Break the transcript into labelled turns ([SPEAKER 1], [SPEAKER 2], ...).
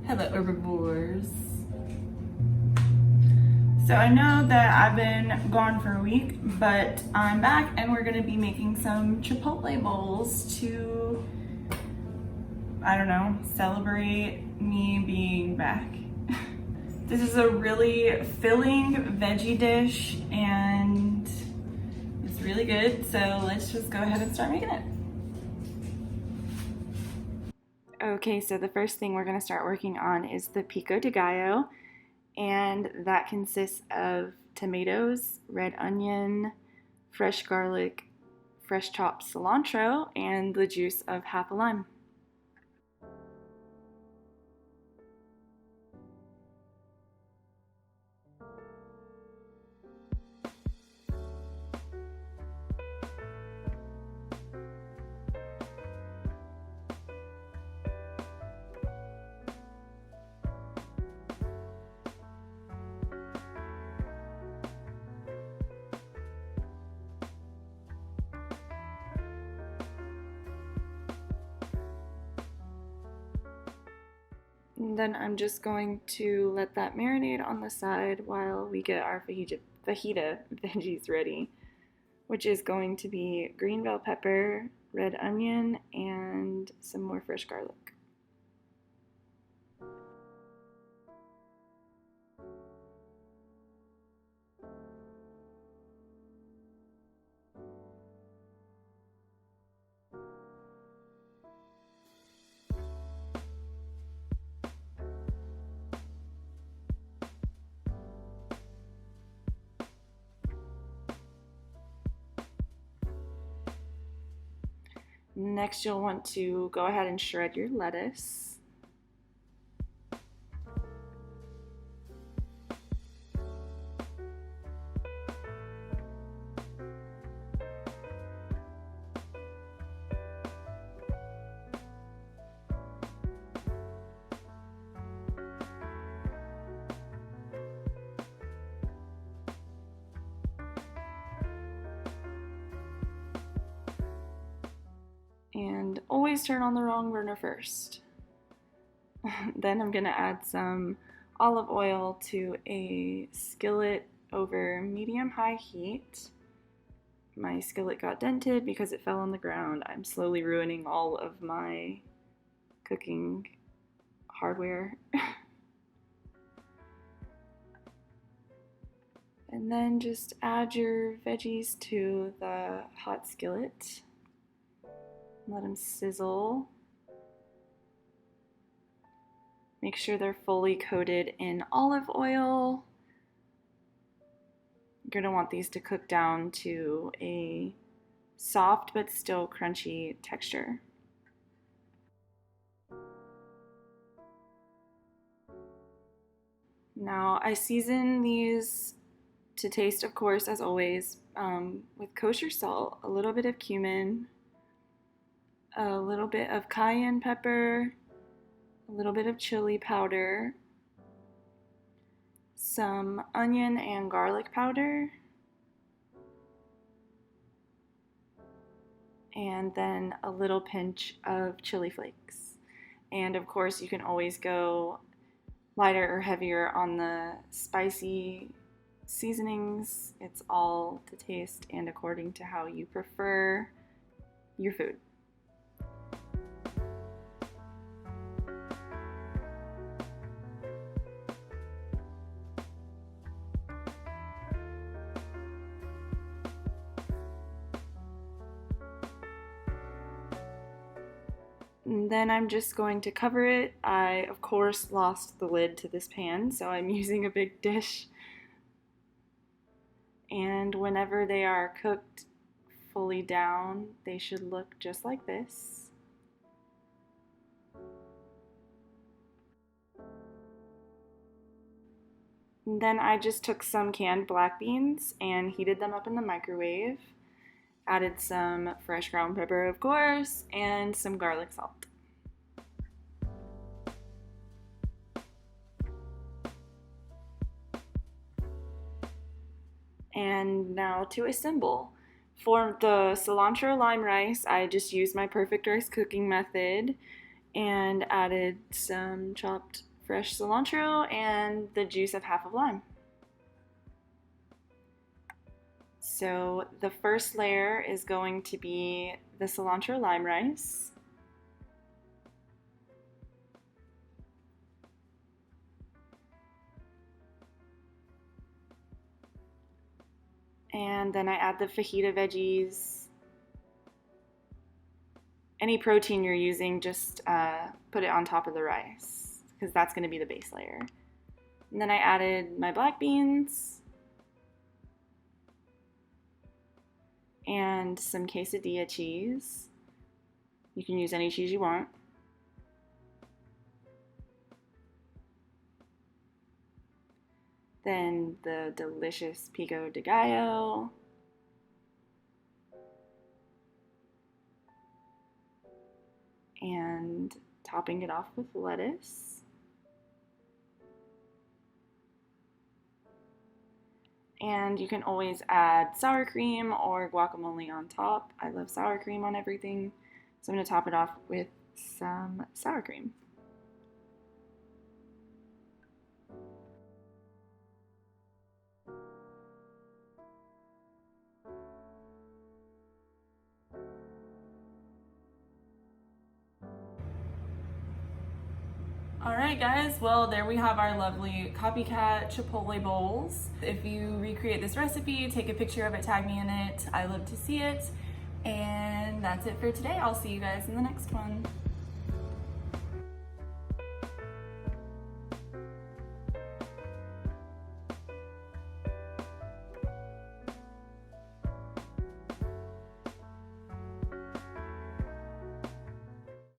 [SPEAKER 1] Hello, herbivores. So I know that I've been gone for a week, but I'm back and we're gonna be making some Chipotle bowls to, I don't know, celebrate me being back. This is a really filling veggie dish and it's really good, so let's just go ahead and start making it. Okay, so the first thing we're gonna start working on is the Pico de Gallo, and that consists of tomatoes, red onion, fresh garlic, fresh chopped cilantro, and the juice of half a lime. And then I'm just going to let that marinate on the side while we get our fajita veggies ready, which is going to be green bell pepper, red onion, and some more fresh garlic. Next, you'll want to go ahead and shred your lettuce. And always turn on the wrong burner first. Then I'm gonna add some olive oil to a skillet over medium-high heat. My skillet got dented because it fell on the ground. I'm slowly ruining all of my cooking hardware. And then just add your veggies to the hot skillet. Let them sizzle. Make sure they're fully coated in olive oil. You're gonna want these to cook down to a soft but still crunchy texture. Now I season these to taste, of course, as always, with kosher salt, a little bit of cumin, a little bit of cayenne pepper, a little bit of chili powder, some onion and garlic powder, and then a little pinch of chili flakes. And of course, you can always go lighter or heavier on the spicy seasonings. It's all to taste and according to how you prefer your food. And then I'm just going to cover it. I, of course, lost the lid to this pan, so I'm using a big dish. And whenever they are cooked fully down, they should look just like this. And then I just took some canned black beans and heated them up in the microwave. Added some fresh ground pepper, of course, and some garlic salt. And now to assemble. For the cilantro lime rice, I just used my perfect rice cooking method and added some chopped fresh cilantro and the juice of half of lime. So the first layer is going to be the cilantro lime rice. And then I add the fajita veggies. Any protein you're using, just put it on top of the rice, because that's going to be the base layer. And then I added my black beans and some quesadilla cheese. You can use any cheese you want. Then the delicious Pico de Gallo. And topping it off with lettuce. And you can always add sour cream or guacamole on top. I love sour cream on everything, so I'm going to top it off with some sour cream. Alright guys, well there we have our lovely Copycat Chipotle bowls. If you recreate this recipe, take a picture of it, tag me in it. I love to see it. And that's it for today. I'll see you guys in the next one.